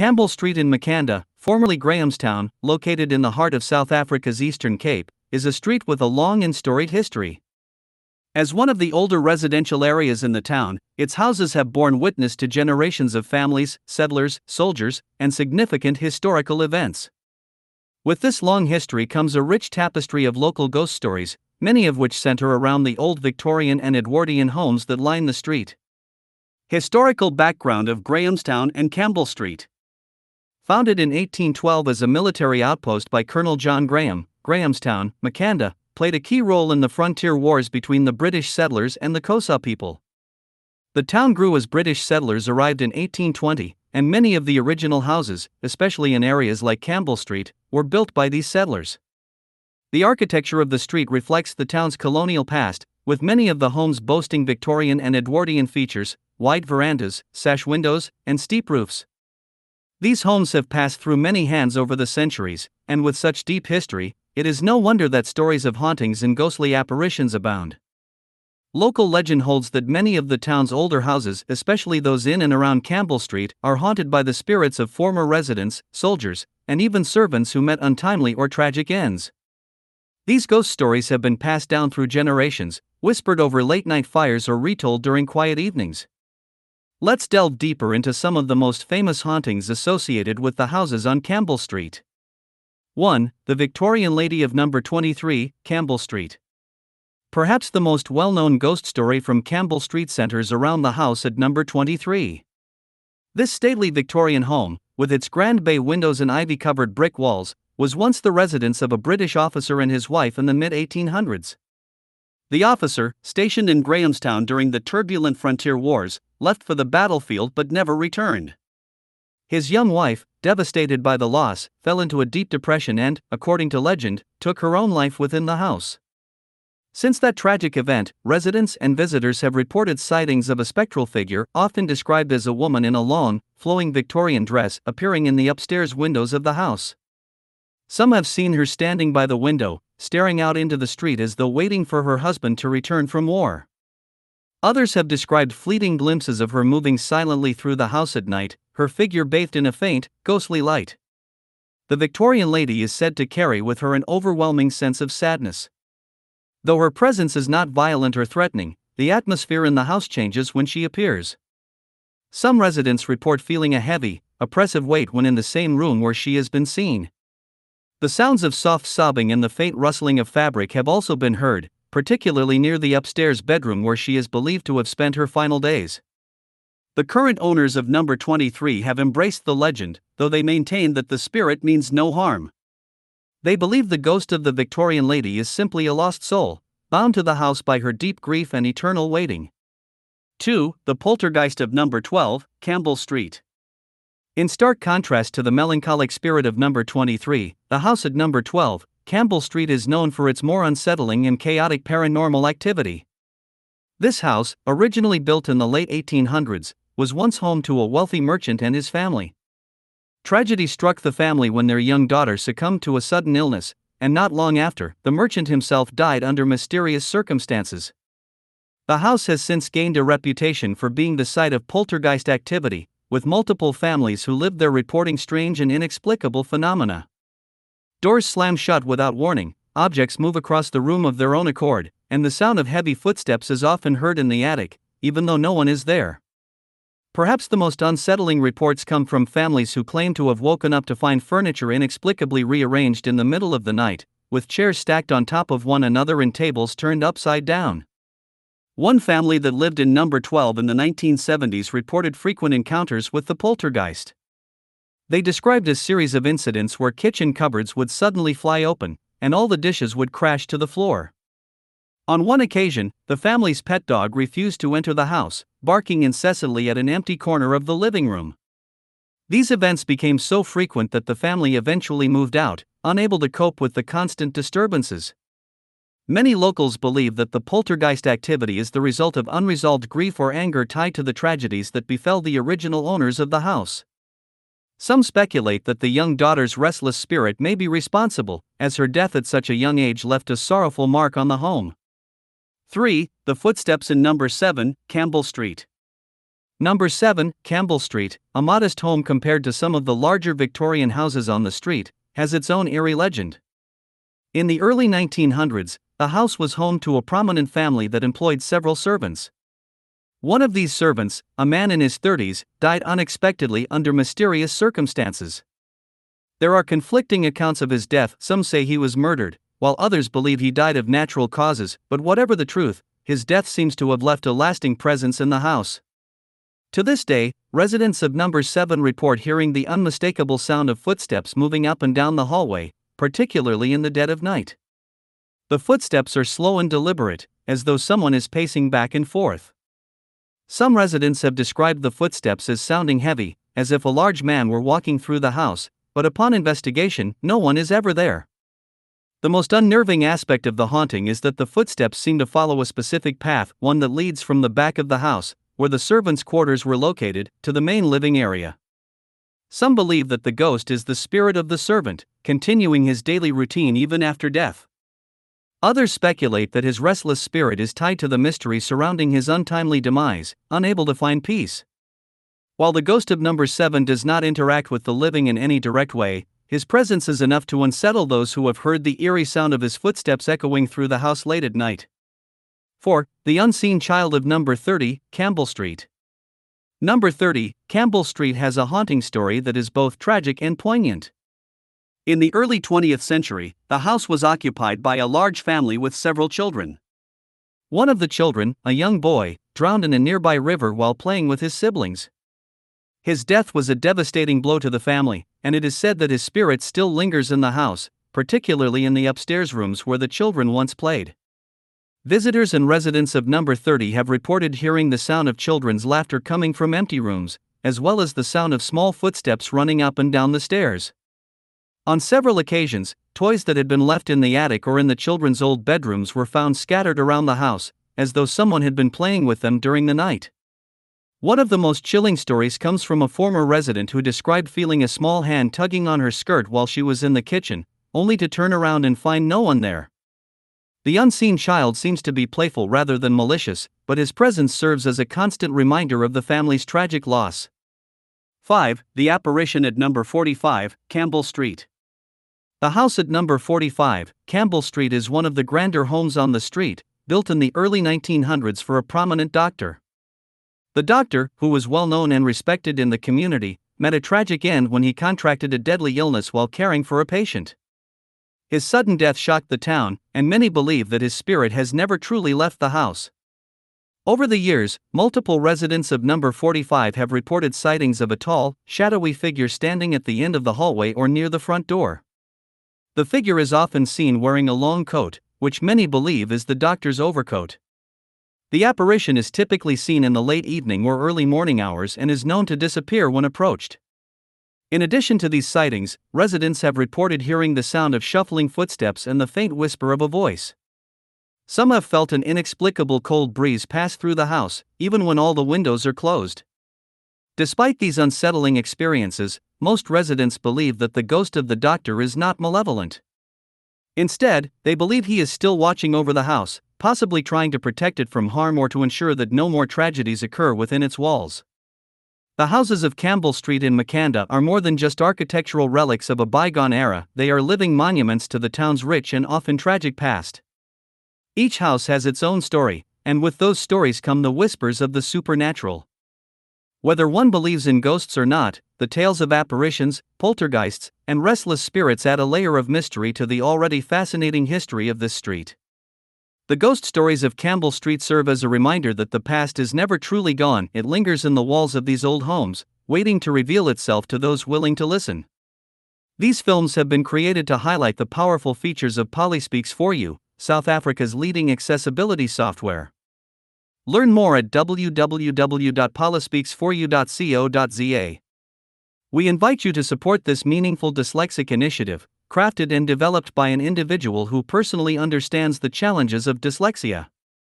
Campbell Street in Makanda, formerly Grahamstown, located in the heart of South Africa's Eastern Cape, is a street with a long and storied history. As one of the older residential areas in the town, its houses have borne witness to generations of families, settlers, soldiers, and significant historical events. With this long history comes a rich tapestry of local ghost stories, many of which center around the old Victorian and Edwardian homes that line the street. Historical background of Grahamstown and Campbell Street. Founded in 1812 as a military outpost by Colonel John Graham, Grahamstown, Makanda, played a key role in the frontier wars between the British settlers and the Xhosa people. The town grew as British settlers arrived in 1820, and many of the original houses, especially in areas like Campbell Street, were built by these settlers. The architecture of the street reflects the town's colonial past, with many of the homes boasting Victorian and Edwardian features, wide verandas, sash windows, and steep roofs. These homes have passed through many hands over the centuries, and with such deep history, it is no wonder that stories of hauntings and ghostly apparitions abound. Local legend holds that many of the town's older houses, especially those in and around Campbell Street, are haunted by the spirits of former residents, soldiers, and even servants who met untimely or tragic ends. These ghost stories have been passed down through generations, whispered over late-night fires or retold during quiet evenings. Let's delve deeper into some of the most famous hauntings associated with the houses on Campbell Street. 1. The Victorian Lady of Number 23, Campbell Street. Perhaps the most well-known ghost story from Campbell Street centers around the house at number 23. This stately Victorian home, with its grand bay windows and ivy-covered brick walls, was once the residence of a British officer and his wife in the mid-1800s. The officer, stationed in Grahamstown during the turbulent frontier wars, left for the battlefield but never returned. His young wife, devastated by the loss, fell into a deep depression and, according to legend, took her own life within the house. Since that tragic event, residents and visitors have reported sightings of a spectral figure, often described as a woman in a long, flowing Victorian dress, appearing in the upstairs windows of the house. Some have seen her standing by the window, staring out into the street as though waiting for her husband to return from war. Others have described fleeting glimpses of her moving silently through the house at night, her figure bathed in a faint, ghostly light. The Victorian lady is said to carry with her an overwhelming sense of sadness. Though her presence is not violent or threatening, the atmosphere in the house changes when she appears. Some residents report feeling a heavy, oppressive weight when in the same room where she has been seen. The sounds of soft sobbing and the faint rustling of fabric have also been heard, particularly near the upstairs bedroom where she is believed to have spent her final days. The current owners of number 23 have embraced the legend, though they maintain that the spirit means no harm. They believe the ghost of the Victorian lady is simply a lost soul, bound to the house by her deep grief and eternal waiting. 2. The poltergeist of number 12, Campbell Street. In stark contrast to the melancholic spirit of number 23, the house at number 12, Campbell Street is known for its more unsettling and chaotic paranormal activity. This house, originally built in the late 1800s, was once home to a wealthy merchant and his family. Tragedy struck the family when their young daughter succumbed to a sudden illness, and not long after, the merchant himself died under mysterious circumstances. The house has since gained a reputation for being the site of poltergeist activity, with multiple families who live there reporting strange and inexplicable phenomena. Doors slam shut without warning, objects move across the room of their own accord, and the sound of heavy footsteps is often heard in the attic, even though no one is there. Perhaps the most unsettling reports come from families who claim to have woken up to find furniture inexplicably rearranged in the middle of the night, with chairs stacked on top of one another and tables turned upside down. One family that lived in number 12 in the 1970s reported frequent encounters with the poltergeist. They described a series of incidents where kitchen cupboards would suddenly fly open, and all the dishes would crash to the floor. On one occasion, the family's pet dog refused to enter the house, barking incessantly at an empty corner of the living room. These events became so frequent that the family eventually moved out, unable to cope with the constant disturbances. Many locals believe that the poltergeist activity is the result of unresolved grief or anger tied to the tragedies that befell the original owners of the house. Some speculate that the young daughter's restless spirit may be responsible, as her death at such a young age left a sorrowful mark on the home. 3. The footsteps in number 7, Campbell Street. Number 7, Campbell Street, a modest home compared to some of the larger Victorian houses on the street, has its own eerie legend. In the early 1900s, the house was home to a prominent family that employed several servants. One of these servants, a man in his 30s, died unexpectedly under mysterious circumstances. There are conflicting accounts of his death. Some say he was murdered, while others believe he died of natural causes, but whatever the truth, his death seems to have left a lasting presence in the house. To this day, residents of number 7 report hearing the unmistakable sound of footsteps moving up and down the hallway, particularly in the dead of night. The footsteps are slow and deliberate, as though someone is pacing back and forth. Some residents have described the footsteps as sounding heavy, as if a large man were walking through the house, but upon investigation, no one is ever there. The most unnerving aspect of the haunting is that the footsteps seem to follow a specific path, one that leads from the back of the house, where the servants' quarters were located, to the main living area. Some believe that the ghost is the spirit of the servant, continuing his daily routine even after death. Others speculate that his restless spirit is tied to the mystery surrounding his untimely demise, unable to find peace. While the ghost of number 7 does not interact with the living in any direct way, his presence is enough to unsettle those who have heard the eerie sound of his footsteps echoing through the house late at night. 4. The Unseen Child of number 30, Campbell Street. Number 30, Campbell Street has a haunting story that is both tragic and poignant. In the early 20th century, the house was occupied by a large family with several children. One of the children, a young boy, drowned in a nearby river while playing with his siblings. His death was a devastating blow to the family, and it is said that his spirit still lingers in the house, particularly in the upstairs rooms where the children once played. Visitors and residents of number 30 have reported hearing the sound of children's laughter coming from empty rooms, as well as the sound of small footsteps running up and down the stairs. On several occasions, toys that had been left in the attic or in the children's old bedrooms were found scattered around the house, as though someone had been playing with them during the night. One of the most chilling stories comes from a former resident who described feeling a small hand tugging on her skirt while she was in the kitchen, only to turn around and find no one there. The unseen child seems to be playful rather than malicious, but his presence serves as a constant reminder of the family's tragic loss. 5. The Apparition at number 45, Campbell Street. The house at number 45, Campbell Street is one of the grander homes on the street, built in the early 1900s for a prominent doctor. The doctor, who was well known and respected in the community, met a tragic end when he contracted a deadly illness while caring for a patient. His sudden death shocked the town, and many believe that his spirit has never truly left the house. Over the years, multiple residents of number 45 have reported sightings of a tall, shadowy figure standing at the end of the hallway or near the front door. The figure is often seen wearing a long coat, which many believe is the doctor's overcoat. The apparition is typically seen in the late evening or early morning hours and is known to disappear when approached. In addition to these sightings, residents have reported hearing the sound of shuffling footsteps and the faint whisper of a voice. Some have felt an inexplicable cold breeze pass through the house, even when all the windows are closed. Despite these unsettling experiences, most residents believe that the ghost of the doctor is not malevolent. Instead, they believe he is still watching over the house, possibly trying to protect it from harm or to ensure that no more tragedies occur within its walls. The houses of Campbell Street in Makanda are more than just architectural relics of a bygone era, they are living monuments to the town's rich and often tragic past. Each house has its own story, and with those stories come the whispers of the supernatural. Whether one believes in ghosts or not, the tales of apparitions, poltergeists, and restless spirits add a layer of mystery to the already fascinating history of this street. The ghost stories of Campbell Street serve as a reminder that the past is never truly gone, it lingers in the walls of these old homes, waiting to reveal itself to those willing to listen. These films have been created to highlight the powerful features of Polyspeaks for You, South Africa's leading accessibility software. Learn more at www.polyspeaksforyou.co.za. We invite you to support this meaningful dyslexic initiative, crafted and developed by an individual who personally understands the challenges of dyslexia.